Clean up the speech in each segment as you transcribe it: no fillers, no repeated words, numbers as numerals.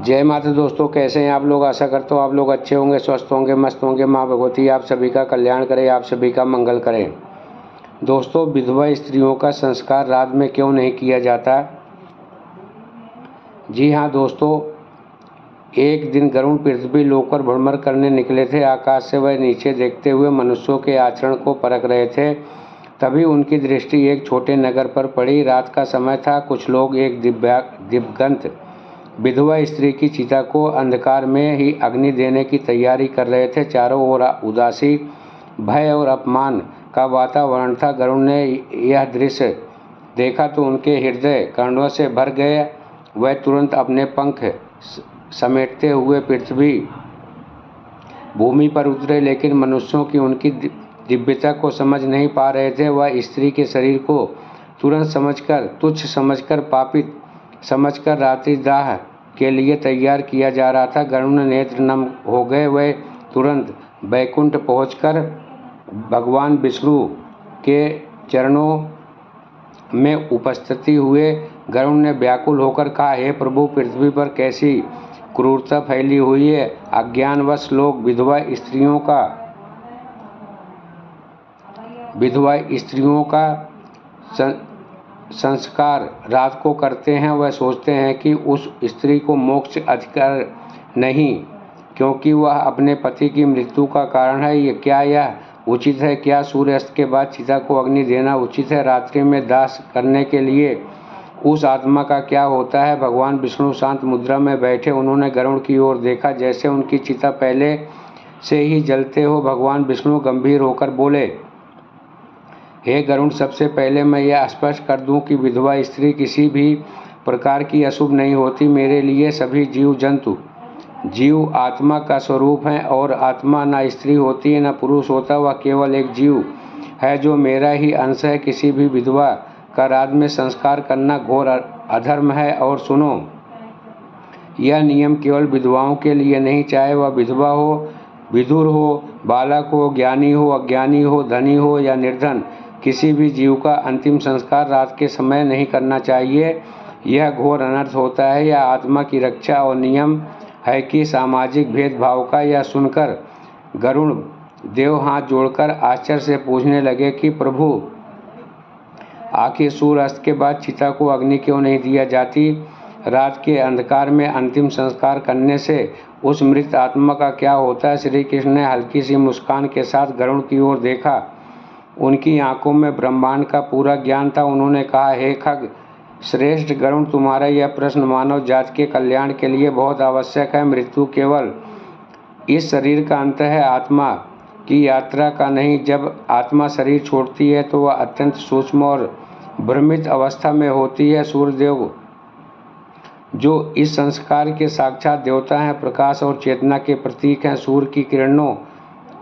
जय माता दोस्तों, कैसे हैं आप लोग। आशा करता हूँ आप लोग अच्छे होंगे, स्वस्थ होंगे, मस्त होंगे। माँ भगवती आप सभी का कल्याण करें, आप सभी का मंगल करें। दोस्तों, विधवा स्त्रियों का संस्कार रात में क्यों नहीं किया जाता। जी हाँ दोस्तों, एक दिन गरुड़ पृथ्वी लोक पर भ्रमण करने निकले थे। आकाश से वह नीचे देखते हुए मनुष्यों के आचरण को परख रहे थे। तभी उनकी दृष्टि एक छोटे नगर पर पड़ी। रात का समय था। कुछ लोग एक दिव्यगंत विधवा स्त्री की चिता को अंधकार में ही अग्नि देने की तैयारी कर रहे थे। चारों ओर उदासी, भय और अपमान का वातावरण था। गरुड़ ने यह दृश्य देखा तो उनके हृदय कर्णों से भर गए। वह तुरंत अपने पंख समेटते हुए पृथ्वी भूमि पर उतरे, लेकिन मनुष्यों की उनकी दिव्यता को समझ नहीं पा रहे थे। वह स्त्री के शरीर को तुरंत समझकर, तुच्छ समझकर, पापित समझकर रात्रि दाह के लिए तैयार किया जा रहा था। गरुड़ नेत्र नम हो गए। वह तुरंत बैकुंठ पहुंचकर भगवान विष्णु के चरणों में उपस्थिति हुए। गरुड़ ने व्याकुल होकर कहा, हे प्रभु, पृथ्वी पर कैसी क्रूरता फैली हुई है। अज्ञानवश लोग विधवा स्त्रियों का संस्कार रात को करते हैं। वह सोचते हैं कि उस स्त्री को मोक्ष अधिकार नहीं, क्योंकि वह अपने पति की मृत्यु का कारण है। यह उचित है? क्या सूर्यास्त के बाद चिता को अग्नि देना उचित है? रात्रि में दाह करने के लिए उस आत्मा का क्या होता है? भगवान विष्णु शांत मुद्रा में बैठे। उन्होंने गरुड़ की ओर देखा, जैसे उनकी चिता पहले से ही जलते हो। भगवान विष्णु गंभीर होकर बोले, हे गरुड़, सबसे पहले मैं यह स्पष्ट कर दूं कि विधवा स्त्री किसी भी प्रकार की अशुभ नहीं होती। मेरे लिए सभी जीव आत्मा का स्वरूप हैं, और आत्मा न स्त्री होती है न पुरुष होता। वह केवल एक जीव है जो मेरा ही अंश है। किसी भी विधवा का रात में संस्कार करना घोर अधर्म है। और सुनो, यह नियम केवल विधवाओं के लिए नहीं, चाहे वह विधवा हो, विधुर हो, बालक हो, ज्ञानी हो, अज्ञानी हो, धनी हो या निर्धन, किसी भी जीव का अंतिम संस्कार रात के समय नहीं करना चाहिए। यह घोर अनर्थ होता है। यह आत्मा की रक्षा और नियम है कि सामाजिक भेदभाव का। यह सुनकर गरुड़ देव हाथ जोड़कर आश्चर्य से पूछने लगे कि प्रभु, आखिर सूर्यास्त के बाद चिता को अग्नि क्यों नहीं दिया जाती? रात के अंधकार में अंतिम संस्कार करने से उस मृत आत्मा का क्या होता है? श्री कृष्ण ने हल्की सी मुस्कान के साथ गरुड़ की ओर देखा। उनकी आंखों में ब्रह्मांड का पूरा ज्ञान था। उन्होंने कहा, हे खग श्रेष्ठ गरुड़, तुम्हारा यह प्रश्न मानव जाति के कल्याण के लिए बहुत आवश्यक है। मृत्यु केवल इस शरीर का अंत है, आत्मा की यात्रा का नहीं। जब आत्मा शरीर छोड़ती है तो वह अत्यंत सूक्ष्म और भ्रमित अवस्था में होती है। सूर्यदेव, जो इस संस्कार के साक्षात देवता हैं, प्रकाश और चेतना के प्रतीक हैं। सूर्य की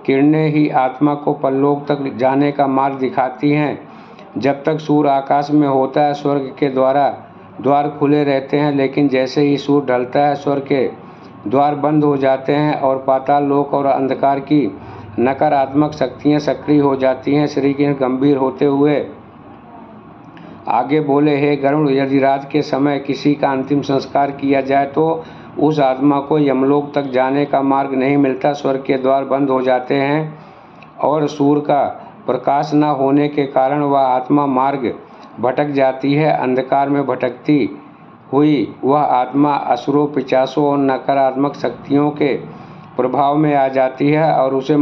किरणें ही आत्मा को परलोक तक जाने का मार्ग दिखाती हैं। जब तक सूर्य आकाश में होता है, स्वर्ग के द्वार खुले रहते हैं, लेकिन जैसे ही सूर्य ढलता है, स्वर्ग के द्वार बंद हो जाते हैं और पाताल लोक और अंधकार की नकारात्मक शक्तियां सक्रिय हो जाती हैं। श्री कृष्ण गंभीर होते हुए आगे बोले, हे गरुड़, यदि रात के समय किसी का अंतिम संस्कार किया जाए तो उस आत्मा को यमलोक तक जाने का मार्ग नहीं मिलता। स्वर्ग के द्वार बंद हो जाते हैं और सूर्य का प्रकाश न होने के कारण वह आत्मा मार्ग भटक जाती है। अंधकार में भटकती हुई वह आत्मा असुरों, पिशाचों और नकारात्मक शक्तियों के प्रभाव में आ जाती है और उसे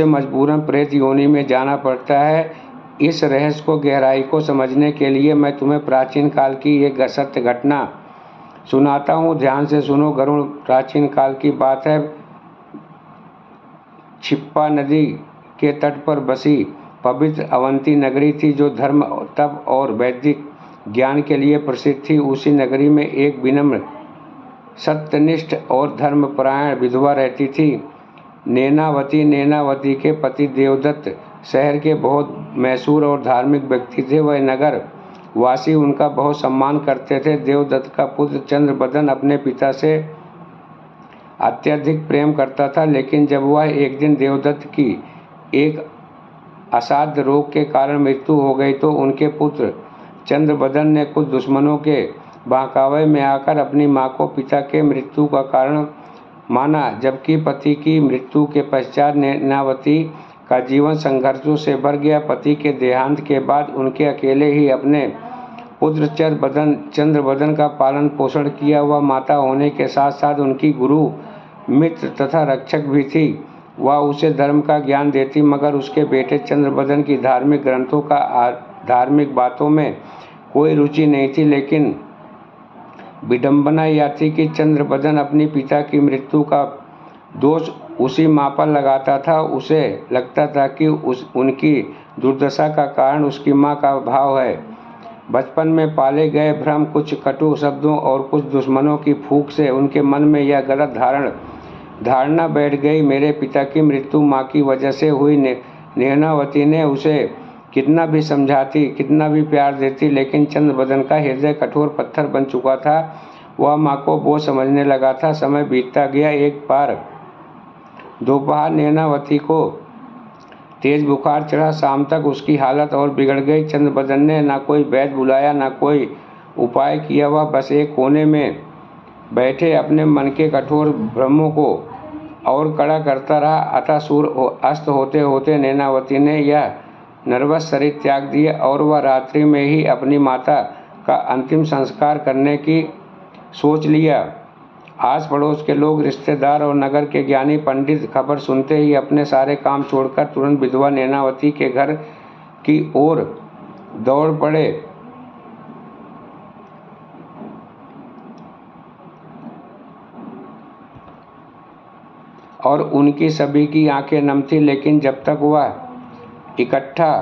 मजबूरन प्रेत योनि में जाना पड़ता है। इस रहस्य को गहराई को समझने के लिए मैं तुम्हें प्राचीन काल की एक सत्य घटना सुनाता हूँ। ध्यान से सुनो गरुड़। प्राचीन काल की बात है। छिप्पा नदी के तट पर बसी पवित्र अवंती नगरी थी, जो धर्म, तप और वैदिक ज्ञान के लिए प्रसिद्ध थी। उसी नगरी में एक विनम्र, सत्यनिष्ठ और धर्मपरायण विधवा रहती थी, नैनावती के पति देवदत्त शहर के बहुत मैसूर और धार्मिक व्यक्ति थे। वह नगर वासी उनका बहुत सम्मान करते थे। देवदत्त का पुत्र चंद्रबदन अपने पिता से अत्यधिक प्रेम करता था, लेकिन जब वह एक दिन देवदत्त की एक असाध्य रोग के कारण मृत्यु हो गई तो उनके पुत्र चंद्रबदन ने कुछ दुश्मनों के बहकावे में आकर अपनी माँ को पिता के मृत्यु का कारण माना, जबकि पति की मृत्यु के पश्चात नैनावती का जीवन संघर्षों से भर गया। पति के देहांत के बाद उनके अकेले ही अपने पुत्र चंद्रबदन का पालन पोषण किया। वह माता होने के साथ साथ उनकी गुरु, मित्र तथा रक्षक भी थी। वह उसे धर्म का ज्ञान देती, मगर उसके बेटे चंद्रबदन की धार्मिक ग्रंथों का धार्मिक बातों में कोई रुचि नहीं थी। लेकिन विडंबना यह थी कि चंद्रबदन अपनी पिता की मृत्यु का दोष उसी माँ पर लगाता था। उसे लगता था कि उनकी दुर्दशा का कारण उसकी माँ का भाव है। बचपन में पाले गए भ्रम, कुछ कटु शब्दों और कुछ दुश्मनों की फूंक से उनके मन में यह गलत धारणा बैठ गई। मेरे पिता की मृत्यु माँ की वजह से हुई। नैनावती ने उसे कितना भी समझाती, कितना भी प्यार देती, लेकिन चंद्रबदन का हृदय कठोर पत्थर बन चुका था। वह माँ को बोझ समझने लगा था। समय बीतता गया। एक बार दोपहर नैनावती को तेज बुखार चढ़ा। शाम तक उसकी हालत और बिगड़ गई। चंद्रबदन ने ना कोई वैद्य बुलाया, ना कोई उपाय किया। वह बस एक कोने में बैठे अपने मन के कठोर भ्रमों को और कड़ा करता रहा। अतः सूर्य अस्त होते होते नैनावती ने यह नर्वस शरीर त्याग दिया और वह रात्रि में ही अपनी माता का अंतिम संस्कार करने की सोच लिया। आस पड़ोस के लोग, रिश्तेदार और नगर के ज्ञानी पंडित खबर सुनते ही अपने सारे काम छोड़कर तुरंत विधवा नैनावती के घर की ओर दौड़ पड़े। और उनकी सभी की आंखें नम थी। लेकिन जब तक वह इकट्ठा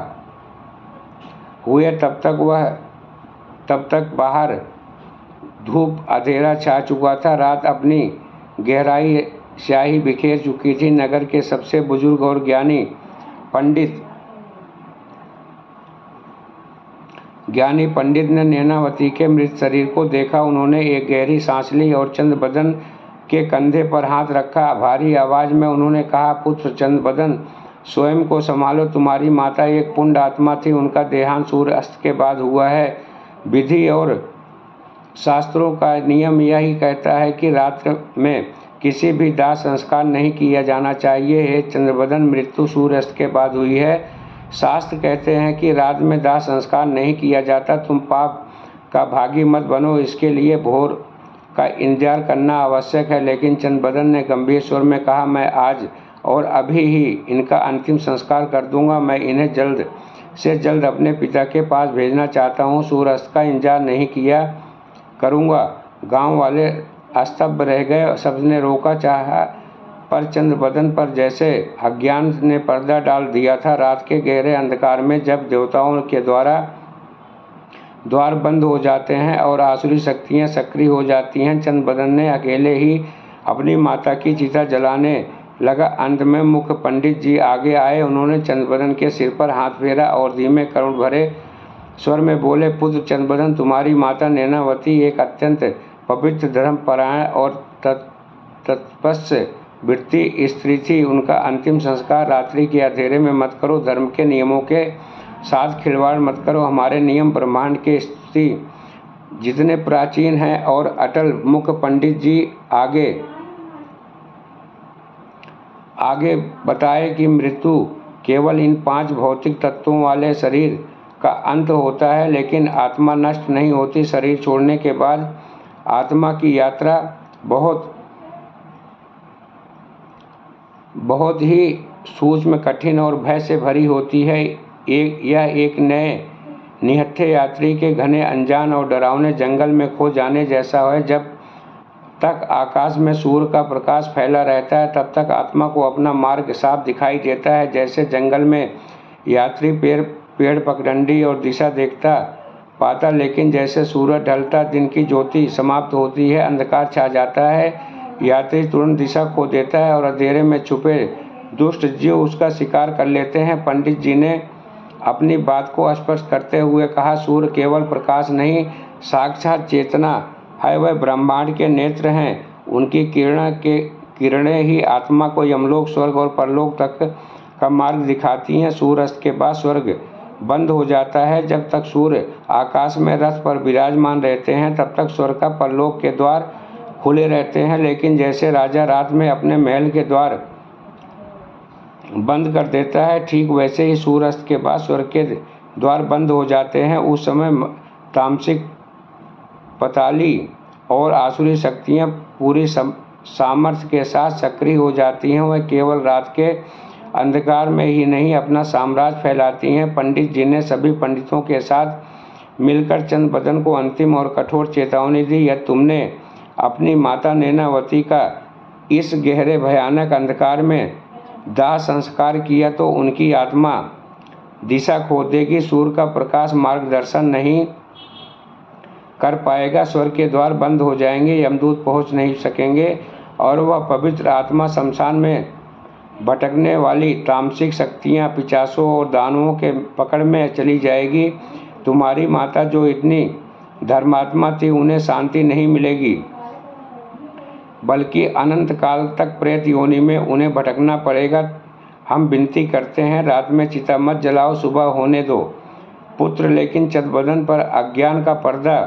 हुए तब तक बाहर धूप अंधेरा छा चुका था। रात अपनी गहराई स्याही बिखेर चुकी थी। नगर के सबसे बुजुर्ग और ज्ञानी पंडित ने नैनावती के मृत शरीर को देखा। उन्होंने एक गहरी सांस ली और चंद्रबदन के कंधे पर हाथ रखा। भारी आवाज में उन्होंने कहा, पुत्र चंद्रबदन, स्वयं को संभालो। तुम्हारी माता एक पुण्य आत्मा थी। उनका देहांत सूर्य अस्त के बाद हुआ है। विधि और शास्त्रों का नियम यही कहता है कि रात में किसी भी दाह संस्कार नहीं किया जाना चाहिए। हे चंद्रबदन, मृत्यु सूर्यास्त के बाद हुई है। शास्त्र कहते हैं कि रात में दाह संस्कार नहीं किया जाता। तुम पाप का भागी मत बनो। इसके लिए भोर का इंतजार करना आवश्यक है। लेकिन चंद्रबदन ने गंभीर स्वर में कहा, मैं आज और अभी ही इनका अंतिम संस्कार कर दूंगा। मैं इन्हें जल्द से जल्द अपने पिता के पास भेजना चाहता हूँ। सूर्यास्त का इंतजार नहीं किया करूँगा। गांव वाले स्तब्ध रह गए। सबने रोका चाहा, पर चंद्रबदन पर जैसे अज्ञान ने पर्दा डाल दिया था। रात के गहरे अंधकार में जब देवताओं के द्वार बंद हो जाते हैं और आसुरी शक्तियाँ सक्रिय हो जाती हैं, चंद्रबदन ने अकेले ही अपनी माता की चिता जलाने लगा। अंत में मुख्य पंडित जी आगे आए। उन्होंने चंद्रबदन के सिर पर हाथ फेरा और धीमे करुण भरे स्वर में बोले, पुत्र चंद्रबदन, तुम्हारी माता नैनावती एक अत्यंत पवित्र, धर्मपरायण और तपस्वी वृत्ति स्त्री थी। उनका अंतिम संस्कार रात्रि के अंधेरे में मत करो। धर्म के नियमों के साथ खिलवाड़ मत करो। हमारे नियम ब्रह्मांड के स्थिति जितने प्राचीन हैं और अटल। मुख्य पंडित जी आगे बताए कि मृत्यु केवल इन 5 भौतिक तत्वों वाले शरीर का अंत होता है, लेकिन आत्मा नष्ट नहीं होती। शरीर छोड़ने के बाद आत्मा की यात्रा बहुत ही सूक्ष्म, कठिन और भय से भरी होती है। यह एक नए निहत्थे यात्री के घने, अनजान और डरावने जंगल में खो जाने जैसा है। जब तक आकाश में सूर्य का प्रकाश फैला रहता है, तब तक आत्मा को अपना मार्ग साफ दिखाई देता है। जैसे जंगल में यात्री पेड़ पगडंडी और दिशा देखता पाता, लेकिन जैसे सूरज ढलता, दिन की ज्योति समाप्त होती है, अंधकार छा जाता है, यात्री तुरंत दिशा खो देता है और अंधेरे में छुपे दुष्ट जीव उसका शिकार कर लेते हैं। पंडित जी ने अपनी बात को स्पष्ट करते हुए कहा, सूर्य केवल प्रकाश नहीं, साक्षात चेतना है। वह ब्रह्मांड के नेत्र हैं। उनकी किरणें ही आत्मा को यमलोक, स्वर्ग और परलोक तक का मार्ग दिखाती हैं। सूर्यास्त के बाद स्वर्ग बंद हो जाता है। जब तक सूर्य आकाश में रथ पर विराजमान रहते हैं तब तक स्वर्ग का परलोक के द्वार खुले रहते हैं, लेकिन जैसे राजा रात में अपने महल के द्वार बंद कर देता है, ठीक वैसे ही सूर्यास्त के बाद स्वर्ग के द्वार बंद हो जाते हैं। उस समय तामसिक, पताली और आसुरी शक्तियाँ पूरी सामर्थ्य के साथ सक्रिय हो जाती हैं। वह केवल रात के अंधकार में ही नहीं अपना साम्राज्य फैलाती हैं। पंडित जी ने सभी पंडितों के साथ मिलकर चंद्रबदन को अंतिम और कठोर चेतावनी दी, यदि तुमने अपनी माता नैनावती का इस गहरे भयानक अंधकार में दाह संस्कार किया तो उनकी आत्मा दिशा खो देगी, सूर्य का प्रकाश मार्गदर्शन नहीं कर पाएगा, स्वर्ग के द्वार बंद हो जाएंगे, यमदूत पहुंच नहीं सकेंगे और वह पवित्र आत्मा शमशान में भटकने वाली तामसिक शक्तियां, पिशाचों और दानवों के पकड़ में चली जाएगी। तुम्हारी माता जो इतनी धर्मात्मा थी, उन्हें शांति नहीं मिलेगी, बल्कि अनंत काल तक प्रेत योनि में उन्हें भटकना पड़ेगा। हम विनती करते हैं, रात में चिता मत जलाओ, सुबह होने दो पुत्र। लेकिन चंद्रबदन पर अज्ञान का पर्दा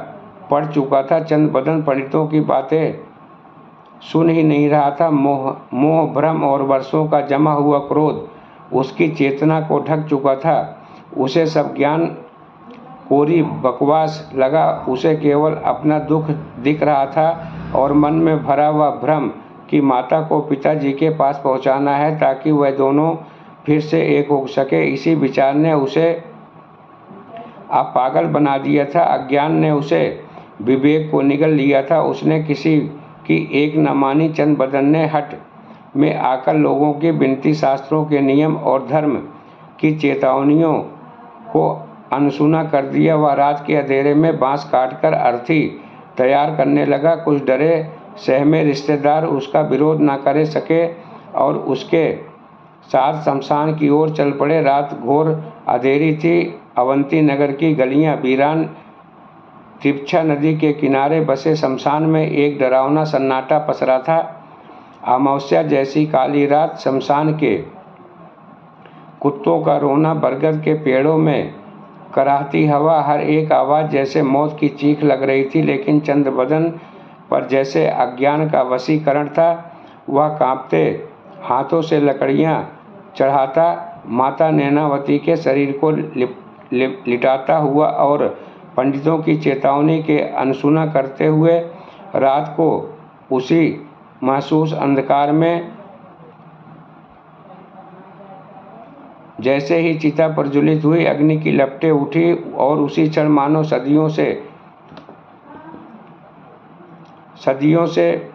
पड़ चुका था। चंद्रबदन पंडितों की बातें सुन ही नहीं रहा था। मोह, भ्रम और वर्षों का जमा हुआ क्रोध उसकी चेतना को ढक चुका था। उसे सब ज्ञान कोरी बकवास लगा। उसे केवल अपना दुख दिख रहा था और मन में भरा हुआ भ्रम कि माता को पिताजी के पास पहुंचाना है ताकि वह दोनों फिर से एक हो सके। इसी विचार ने उसे अब पागल बना दिया था। अज्ञान ने उसे विवेक को निगल लिया था। उसने किसी की एक न मानी। चंद्रबदन ने हट में आकर लोगों की विनती, शास्त्रों के नियम और धर्म की चेतावनियों को अनसुना कर दिया। वह रात के अंधेरे में बांस काटकर अर्थी तैयार करने लगा। कुछ डरे सहमे रिश्तेदार उसका विरोध न कर सके और उसके साथ शमशान की ओर चल पड़े। रात घोर अंधेरी थी। अवंती नगर की गलियां वीरान, तिरछा नदी के किनारे बसे शमशान में एक डरावना सन्नाटा पसरा था। अमावस्या जैसी काली रात, शमशान के कुत्तों का रोना, बरगद के पेड़ों में कराहती हवा, हर एक आवाज़ जैसे मौत की चीख लग रही थी। लेकिन चंद्रबदन पर जैसे अज्ञान का वशीकरण था। वह कांपते हाथों से लकड़ियां चढ़ाता माता नैनावती के शरीर को लिटाता हुआ और पंडितों की चेतावनी के अनसुना करते हुए रात को उसी महसूस अंधकार में जैसे ही चिता प्रज्वलित हुई, अग्नि की लपटें उठी और उसी क्षण मानो सदियों से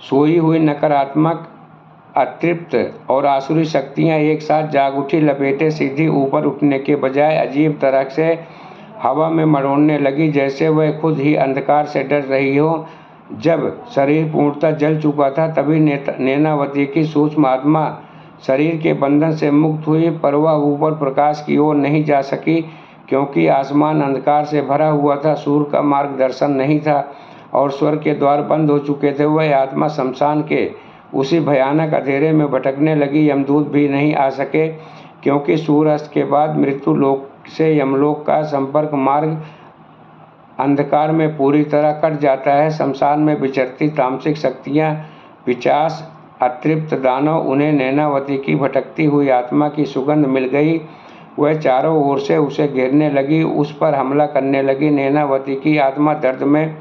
सोई हुई नकारात्मक, अतृप्त और आसुरी शक्तियां एक साथ जाग उठी। लपेटें सीधी ऊपर उठने के बजाय अजीब तरह से हवा में मरोड़ने लगी, जैसे वह खुद ही अंधकार से डर रही हो। जब शरीर पूर्णतः जल चुका था तभी नैनावती की सूक्ष्म आत्मा शरीर के बंधन से मुक्त हुई, पर वह ऊपर प्रकाश की ओर नहीं जा सकी क्योंकि आसमान अंधकार से भरा हुआ था। सूर्य का मार्गदर्शन नहीं था और स्वर्ग के द्वार बंद हो चुके थे। वह आत्मा शमशान के उसी भयानक अंधेरे में भटकने लगी। यमदूत भी नहीं आ सके क्योंकि सूर्यास्त के बाद मृत्यु लोक से यमलोक का संपर्क मार्ग अंधकार में पूरी तरह कट जाता है। शमशान में विचरती तामसिक शक्तियाँ, पिशाच, अतृप्त दानव, उन्हें नैनावती की भटकती हुई आत्मा की सुगंध मिल गई। वह चारों ओर से उसे घेरने लगी, उस पर हमला करने लगी। नैनावती की आत्मा दर्द में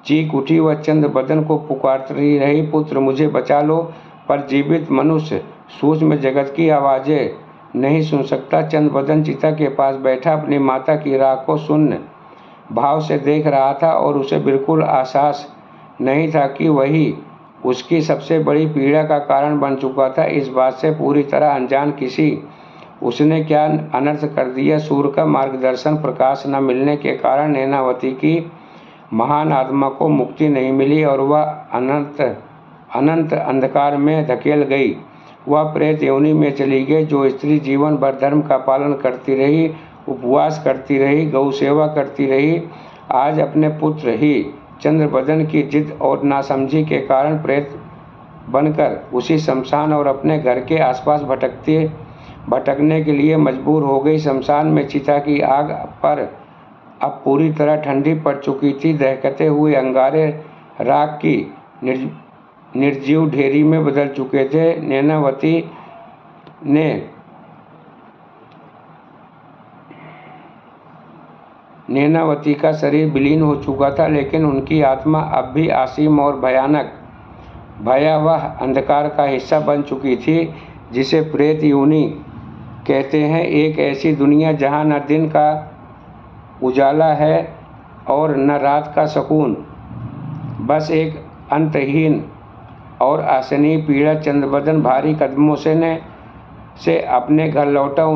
चीख उठी। वह चंद्रबदन को पुकारती रही, पुत्र मुझे बचा लो। पर जीवित मनुष्य सूक्ष्म जगत की आवाज़ें नहीं सुन सकता। चंद्रबदन चिता के पास बैठा अपनी माता की राह को शून्य भाव से देख रहा था और उसे बिल्कुल एहसास नहीं था कि वही उसकी सबसे बड़ी पीड़ा का कारण बन चुका था। इस बात से पूरी तरह अनजान किसी उसने क्या अनर्थ कर दिया। सूर्य का मार्गदर्शन, प्रकाश न मिलने के कारण नैनावती की महान आत्मा को मुक्ति नहीं मिली और वह अनंत अंधकार में धकेल गई। वह प्रेत योनि में चली गई। जो स्त्री जीवन भर धर्म का पालन करती रही, उपवास करती रही, गौ सेवा करती रही, आज अपने पुत्र ही चंद्रबदन की जिद और नासमझी के कारण प्रेत बनकर उसी शमशान और अपने घर के आसपास भटकते भटकने के लिए मजबूर हो गई। शमशान में चिता की आग पर अब पूरी तरह ठंडी पड़ चुकी थी। दहकते हुए अंगारे राख की निर्जीव ढेरी में बदल चुके थे। नैनावती का शरीर विलीन हो चुका था, लेकिन उनकी आत्मा अब भी असीम और भयावह अंधकार का हिस्सा बन चुकी थी, जिसे प्रेत योनि कहते हैं। एक ऐसी दुनिया जहां न दिन का उजाला है और न रात का सुकून, बस एक अंतहीन और असहनीय पीड़ा। चंद्रबदन भारी कदमों से अपने घर लौटा।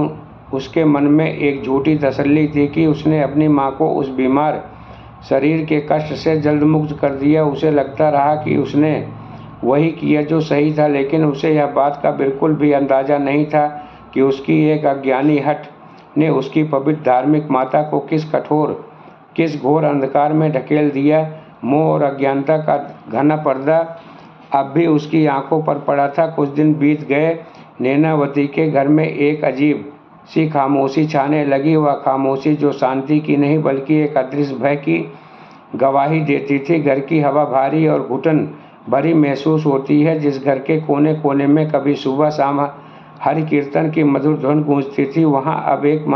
उसके मन में एक झूठी तसल्ली थी कि उसने अपनी माँ को उस बीमार शरीर के कष्ट से जल्द मुक्त कर दिया। उसे लगता रहा कि उसने वही किया जो सही था, लेकिन उसे यह बात का बिल्कुल भी अंदाज़ा नहीं था कि उसकी एक अज्ञानी हठ ने उसकी पवित्र धार्मिक माता को किस घोर अंधकार में ढकेल दिया। मोह और अज्ञानता का घना पर्दा अब भी उसकी आंखों पर पड़ा था। कुछ दिन बीत गए। नैनावती के घर में एक अजीब सी खामोशी छाने लगी। वह खामोशी जो शांति की नहीं बल्कि एक अदृश्य भय की गवाही देती थी। घर की हवा भारी और घुटन भरी महसूस होती है। जिस घर के कोने कोने में कभी सुबह शाम हरि कीर्तन की मधुर धुन गूंजती थी, वहां अब एक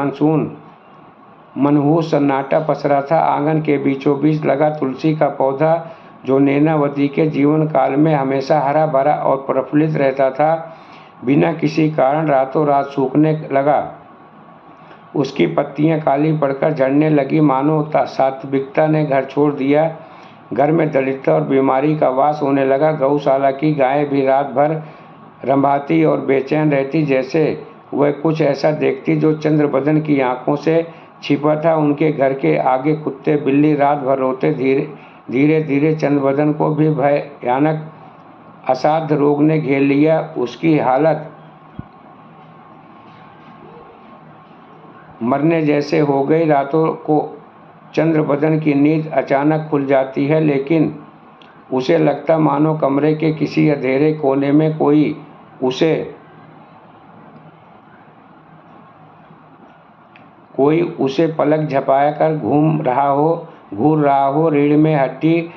मनहूस सन्नाटा पसरा था। आंगन के बीचों बीच लगा तुलसी का पौधा, जो नैनावती के जीवन काल में हमेशा हरा भरा और प्रफुल्लित रहता था, बिना किसी कारण रातों रात सूखने लगा। उसकी पत्तियां काली पड़कर झड़ने लगी, मानो सात्विकता ने घर छोड़ दिया। घर में दरिद्रता और बीमारी का वास होने लगा। गौशाला की गायें भी रात भर रंभाती और बेचैन रहती, जैसे वह कुछ ऐसा देखती जो चंद्रबदन की आंखों से छिपा था। उनके घर के आगे कुत्ते बिल्ली रात भर रोते। धीरे धीरे चंद्रबदन को भी भयानक असाध्य रोग ने घेर लिया। उसकी हालत मरने जैसे हो गई। रातों को चंद्रबदन की नींद अचानक खुल जाती है, लेकिन उसे लगता मानो कमरे के किसी अंधेरे कोने में कोई उसे पलक झपकाकर घूर रहा हो। रीढ़ में हड्डी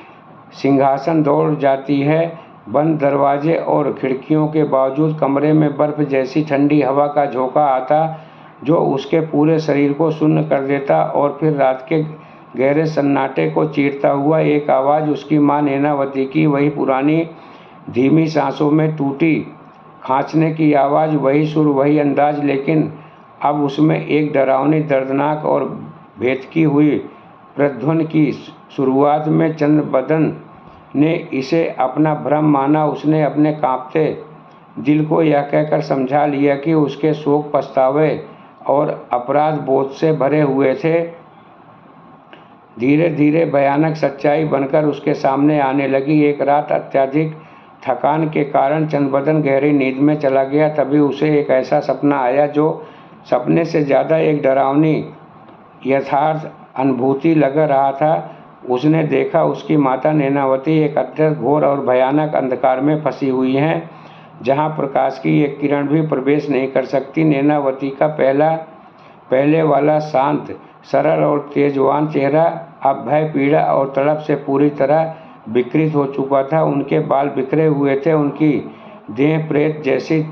सिंहासन दौड़ जाती है। बंद दरवाजे और खिड़कियों के बावजूद कमरे में बर्फ जैसी ठंडी हवा का झोंका आता, जो उसके पूरे शरीर को शून्य कर देता। और फिर रात के गहरे सन्नाटे को चीरता हुआ एक आवाज़, उसकी माँ नैनावती की, वही पुरानी धीमी सांसों में टूटी खींचने की आवाज़, वही सुर वही अंदाज, लेकिन अब उसमें एक डरावनी, दर्दनाक और भेदकी हुई प्रतिध्वनि की। शुरुआत में चंद्रबदन ने इसे अपना भ्रम माना। उसने अपने कांपते दिल को यह कहकर समझा लिया कि उसके शोक, पछतावे और अपराध बोध से भरे हुए थे। धीरे धीरे भयानक सच्चाई बनकर उसके सामने आने लगी। एक रात अत्यधिक थकान के कारण चंद्रबदन गहरी नींद में चला गया। तभी उसे एक ऐसा सपना आया जो सपने से ज़्यादा एक डरावनी यथार्थ अनुभूति लग रहा था। उसने देखा उसकी माता नैनावती एक अत्यंत घोर और भयानक अंधकार में फंसी हुई हैं, जहां प्रकाश की एक किरण भी प्रवेश नहीं कर सकती। नैनावती का पहले वाला शांत, सरल और तेजवान चेहरा अब भय, पीड़ा और तड़प से पूरी तरह विकृत हो चुका था। उनके बाल बिखरे हुए थे, उनकी देह प्रेत जैसी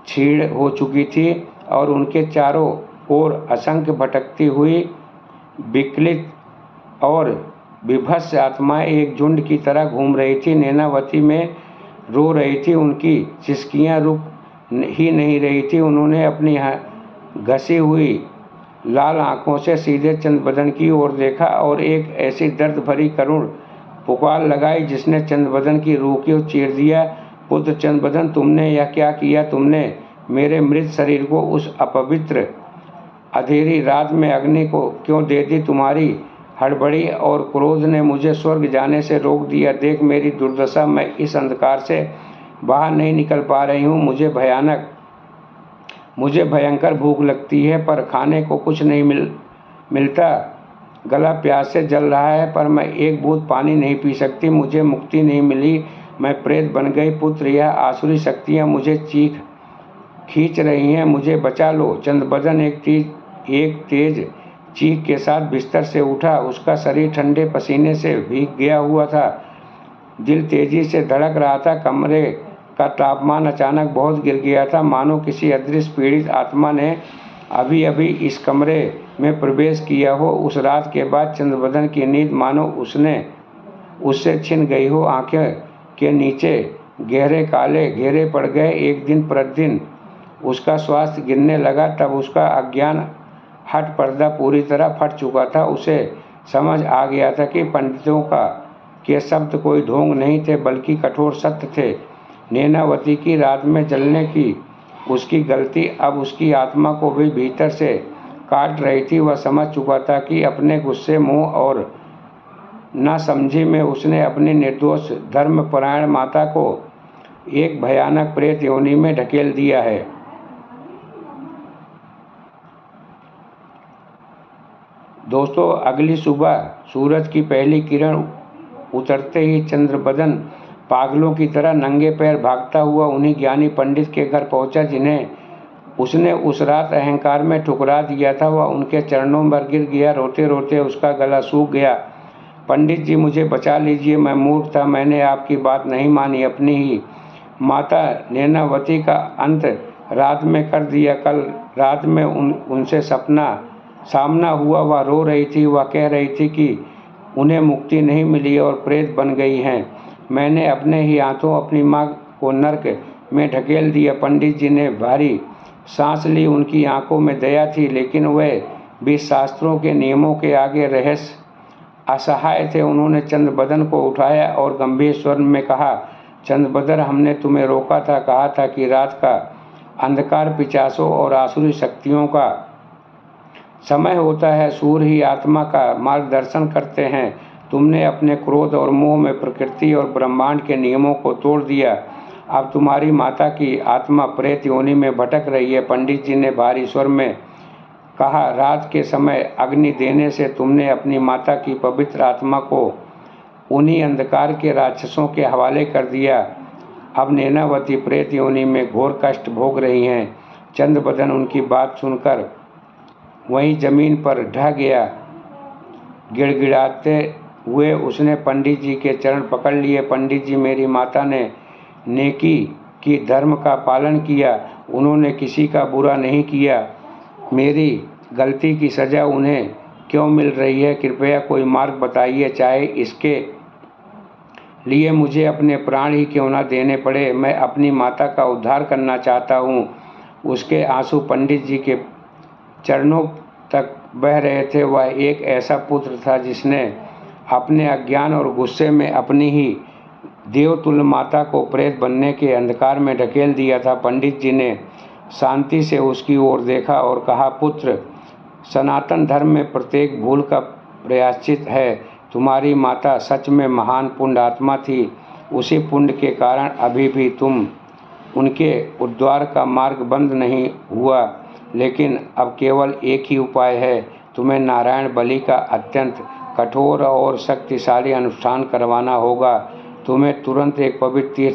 छीड़ हो चुकी थी और उनके चारों ओर असंख्य भटकती हुई विकलित और विभत्स आत्माएं एक झुंड की तरह घूम रही थी। नैनावती में रो रही थी, उनकी सिसकियां रुक ही नहीं रही थी। उन्होंने अपनी घसी हुई लाल आंखों से सीधे चंद्रबदन की ओर देखा और एक ऐसी दर्द भरी करुण पुकार लगाई जिसने चंद्रबदन की रूह को चीर दिया। पुत्र चंद्रबदन, तुमने यह क्या किया? तुमने मेरे मृत शरीर को उस अपवित्र अंधेरी रात में अग्नि को क्यों दे दी? तुम्हारी हड़बड़ी और क्रोध ने मुझे स्वर्ग जाने से रोक दिया। देख मेरी दुर्दशा, मैं इस अंधकार से बाहर नहीं निकल पा रही हूँ। मुझे भयंकर भूख लगती है, पर खाने को कुछ नहीं मिलता। गला प्यास से जल रहा है, पर मैं एक बूंद पानी नहीं पी सकती। मुझे मुक्ति नहीं मिली, मैं प्रेत बन गई। पुत्र, यह आसुरी शक्तियाँ मुझे चीख खींच रही हैं, मुझे बचा लो। चंद्रबदन एक तेज चीख के साथ बिस्तर से उठा। उसका शरीर ठंडे पसीने से भीग गया हुआ था। दिल तेजी से धड़क रहा था। कमरे का तापमान अचानक बहुत गिर गया था, मानो किसी अदृश्य पीड़ित आत्मा ने अभी अभी इस कमरे में प्रवेश किया हो। उस रात के बाद चंद्रबदन की नींद मानो उससे छिन गई हो। आंखें के नीचे गहरे काले घेरे पड़ गए। एक दिन प्रतिदिन उसका स्वास्थ्य गिरने लगा। तब उसका अज्ञान हट पर्दा पूरी तरह फट चुका था। उसे समझ आ गया था कि पंडितों के शब्द कोई ढोंग नहीं थे, बल्कि कठोर सत्य थे। नैनावती की रात में जलने की उसकी गलती अब उसकी आत्मा को भी भीतर से काट रही थी। वह समझ चुका था कि अपने गुस्से, मोह और नासमझी में उसने अपनी निर्दोष धर्मपरायण माता को एक भयानक प्रेत योनि में ढकेल दिया है। दोस्तों, अगली सुबह सूरज की पहली किरण उतरते ही चंद्रबदन पागलों की तरह नंगे पैर भागता हुआ उन्हीं ज्ञानी पंडित के घर पहुंचा जिन्हें उसने उस रात अहंकार में ठुकरा दिया था। वह उनके चरणों पर गिर गया। रोते रोते उसका गला सूख गया। पंडित जी, मुझे बचा लीजिए, मैं मूर्ख था, मैंने आपकी बात नहीं मानी, अपनी ही माता नैनावती का अंत रात में कर दिया। कल रात में उनसे सामना हुआ। वह रो रही थी। वह कह रही थी कि उन्हें मुक्ति नहीं मिली और प्रेत बन गई हैं। मैंने अपने ही हाथों अपनी माँ को नर्क में ढकेल दिया। पंडित जी ने भारी सांस ली। उनकी आंखों में दया थी, लेकिन वे भी शास्त्रों के नियमों के आगे रहस्य असहाय थे। उन्होंने चंद्रबदन को उठाया और गंभीर स्वर में कहा, चंद्रबदन, हमने तुम्हें रोका था, कहा था कि रात का अंधकार पिशाचों और आसुरी शक्तियों का समय होता है। सूर्य ही आत्मा का मार्गदर्शन करते हैं। तुमने अपने क्रोध और मोह में प्रकृति और ब्रह्मांड के नियमों को तोड़ दिया। अब तुम्हारी माता की आत्मा प्रेत योनि में भटक रही है। पंडित जी ने भारी स्वर में कहा, रात के समय अग्नि देने से तुमने अपनी माता की पवित्र आत्मा को उन्हीं अंधकार के राक्षसों के हवाले कर दिया। अब नैनावती प्रेत योनि में घोर कष्ट भोग रही हैं। चंद्रबदन उनकी बात सुनकर वहीं जमीन पर ढह गया। गिड़गिड़ाते हुए उसने पंडित जी के चरण पकड़ लिए। पंडित जी, मेरी माता ने नेकी की, धर्म का पालन किया, उन्होंने किसी का बुरा नहीं किया। मेरी गलती की सज़ा उन्हें क्यों मिल रही है? कृपया कोई मार्ग बताइए, चाहे इसके लिए मुझे अपने प्राण ही क्यों न देने पड़े। मैं अपनी माता का उद्धार करना चाहता हूँ। उसके आंसू पंडित जी के चरणों तक बह रहे थे। वह एक ऐसा पुत्र था जिसने अपने अज्ञान और गुस्से में अपनी ही देवतुल्य माता को प्रेत बनने के अंधकार में ढकेल दिया था। पंडित जी ने शांति से उसकी ओर देखा और कहा, पुत्र, सनातन धर्म में प्रत्येक भूल का प्रायश्चित है। तुम्हारी माता सच में महान पुण्य आत्मा थी। उसी पुण्य के कारण अभी भी उनके उद्धार का मार्ग बंद नहीं हुआ। लेकिन अब केवल एक ही उपाय है। तुम्हें नारायण बलि का अत्यंत कठोर और शक्तिशाली अनुष्ठान करवाना होगा। तुम्हें तुरंत एक पवित्र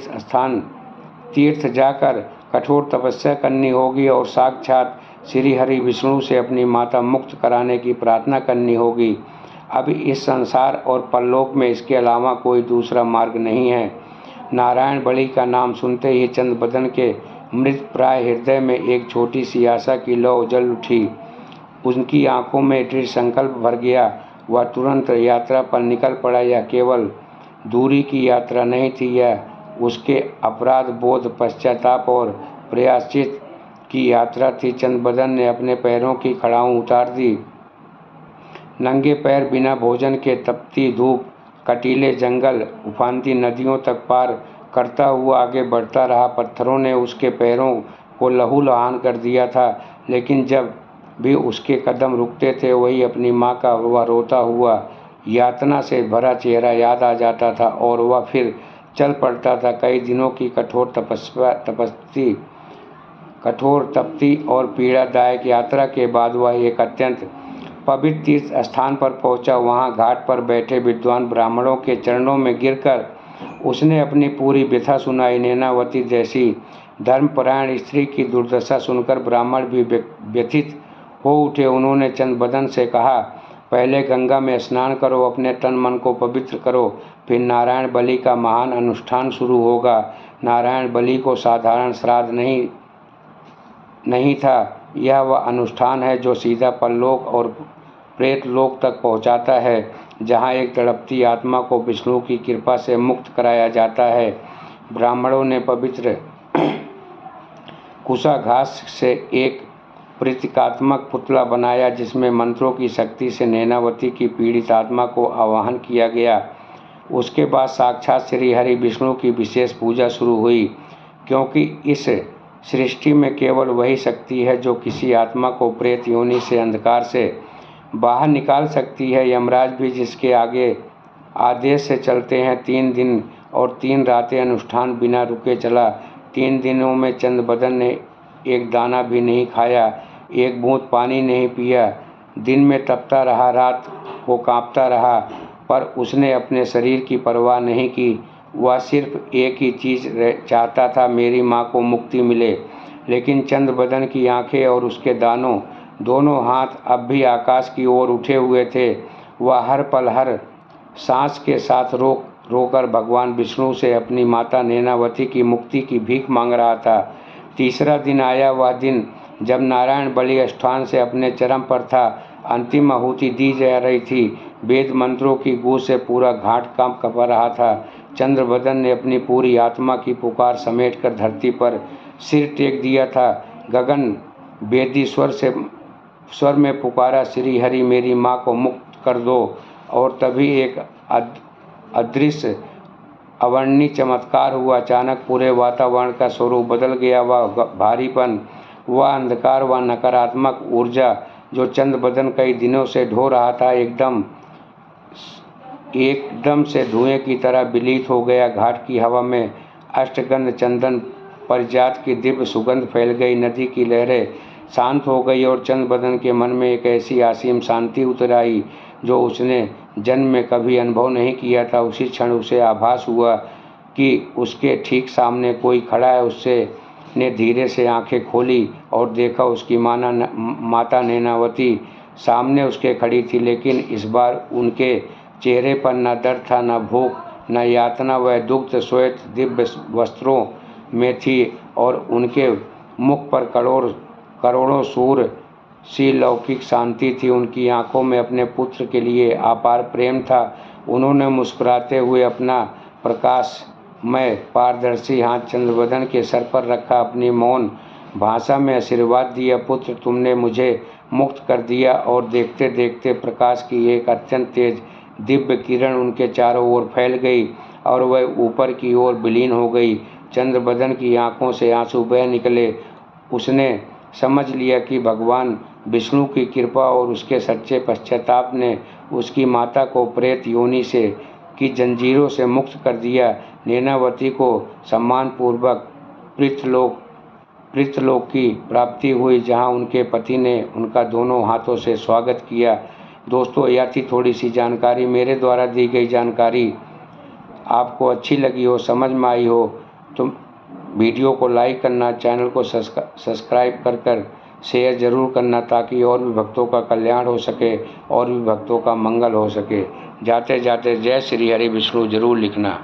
तीर्थ जाकर कठोर तपस्या करनी होगी और साक्षात श्री हरि विष्णु से अपनी माता मुक्त कराने की प्रार्थना करनी होगी। अभी इस संसार और परलोक में इसके अलावा कोई दूसरा मार्ग नहीं है। नारायण बलि का नाम सुनते ही चंद्रबदन के मृत प्राय हृदय में एक छोटी सी आशा की लौ जल उठी। उनकी आंखों में दृढ़ संकल्प भर गया। वह तुरंत यात्रा पर निकल पड़ा। यह केवल दूरी की यात्रा नहीं थी, यह उसके अपराध बोध, पश्चाताप और प्रायश्चित की यात्रा थी। चंद्रबदन ने अपने पैरों की खड़ाऊं उतार दी। नंगे पैर बिना भोजन के तपती धूप, कटीले जंगल, उफानती नदियों तक पार करता हुआ आगे बढ़ता रहा। पत्थरों ने उसके पैरों को लहूलुहान कर दिया था, लेकिन जब भी उसके कदम रुकते थे वही अपनी माँ का वह रोता हुआ यातना से भरा चेहरा याद आ जाता था और वह फिर चल पड़ता था। कई दिनों की कठोर तपती और पीड़ादायक यात्रा के बाद वह एक अत्यंत पवित्र तीर्थ स्थान पर पहुंचा। वहां घाट पर बैठे विद्वान ब्राह्मणों के चरणों में गिरकर उसने अपनी पूरी व्यथा सुनाई। नैनावती जैसी धर्मपरायण स्त्री की दुर्दशा सुनकर ब्राह्मण भी व्यथित हो उठे। उन्होंने चंद्रबदन से कहा, पहले गंगा में स्नान करो, अपने तन मन को पवित्र करो, फिर नारायण बलि का महान अनुष्ठान शुरू होगा। नारायण बलि को साधारण श्राद्ध नहीं था, यह वह अनुष्ठान है जो सीधा परलोक और प्रेत लोक तक पहुंचाता है, जहां एक तड़पती आत्मा को विष्णु की कृपा से मुक्त कराया जाता है। ब्राह्मणों ने पवित्र कुशा घास से एक प्रतीकात्मक पुतला बनाया, जिसमें मंत्रों की शक्ति से नैनावती की पीड़ित आत्मा को आवाहन किया गया। उसके बाद साक्षात श्री हरि विष्णु की विशेष पूजा शुरू हुई, क्योंकि इस सृष्टि में केवल वही शक्ति है जो किसी आत्मा को प्रेत योनि से, अंधकार से बाहर निकाल सकती है। यमराज भी जिसके आगे आदेश से चलते हैं, 3 दिन और 3 रातें अनुष्ठान बिना रुके चला। 3 दिनों में चंद्रबदन ने एक दाना भी नहीं खाया, एक बूंद पानी नहीं पिया। दिन में तपता रहा, रात को कांपता रहा, पर उसने अपने शरीर की परवाह नहीं की। वह सिर्फ एक ही चीज़ चाहता था, मेरी माँ को मुक्ति मिले। लेकिन चंद्रबदन की आंखें और उसके दोनों हाथ अब भी आकाश की ओर उठे हुए थे। वह हर पल, हर सांस के साथ रोकर भगवान विष्णु से अपनी माता नैनावती की मुक्ति की भीख मांग रहा था। तीसरा दिन आया, वह दिन जब नारायण बलि स्थान से अपने चरम पर था। अंतिम आहुति दी जा रही थी। वेद मंत्रों की गूंज से पूरा घाट कांप रहा था। चंद्रबदन ने अपनी पूरी आत्मा की पुकार समेटकर धरती पर सिर टेक दिया था। गगन वेदी स्वर में पुकारा, श्री हरि मेरी माँ को मुक्त कर दो। और तभी एक अदृश्य अवर्णनीय चमत्कार हुआ। अचानक पूरे वातावरण का स्वरूप बदल गया। वह भारीपन, वह अंधकार, वह नकारात्मक ऊर्जा जो चंद्रबदन कई दिनों से ढो रहा था, एकदम से धुएं की तरह विलीन हो गया। घाट की हवा में अष्टगंध चंदन परिजात की दिव्य सुगंध फैल गई। नदी की लहरें शांत हो गई और चंद्रबदन के मन में एक ऐसी असीम शांति उतर आई जो उसने जन्म में कभी अनुभव नहीं किया था। उसी क्षण उसे आभास हुआ कि उसके ठीक सामने कोई खड़ा है। उसने धीरे से आंखें खोली और देखा, उसकी माता नैनावती सामने उसके खड़ी थी। लेकिन इस बार उनके चेहरे पर न दर्द था, न भूख, न यातना। वह दुग्ध श्वेत दिव्य वस्त्रों में थी और उनके मुख पर करोड़ों सूर्य सी लौकिक शांति थी। उनकी आंखों में अपने पुत्र के लिए अपार प्रेम था। उन्होंने मुस्कुराते हुए अपना प्रकाशमय पारदर्शी हाथ चंद्रबदन के सर पर रखा, अपनी मौन भाषा में आशीर्वाद दिया। पुत्र, तुमने मुझे मुक्त कर दिया। और देखते देखते प्रकाश की एक अत्यंत तेज दिव्य किरण उनके चारों ओर फैल गई और वह ऊपर की ओर विलीन हो गई। चंद्रबदन की आंखों से आंसू बह निकले। उसने समझ लिया कि भगवान विष्णु की कृपा और उसके सच्चे पश्चाताप ने उसकी माता को प्रेत योनि से की जंजीरों से मुक्त कर दिया। नैनावती को सम्मानपूर्वक पृथ्वीलोक की प्राप्ति हुई, जहां उनके पति ने उनका दोनों हाथों से स्वागत किया। दोस्तों, यह थी थोड़ी सी जानकारी। मेरे द्वारा दी गई जानकारी आपको अच्छी लगी हो, समझ में आई हो तो वीडियो को लाइक करना, चैनल को सब्सक्राइब कर शेयर ज़रूर करना, ताकि और भी भक्तों का कल्याण हो सके और भी भक्तों का मंगल हो सके। जाते जाते जय श्री हरि विष्णु ज़रूर लिखना।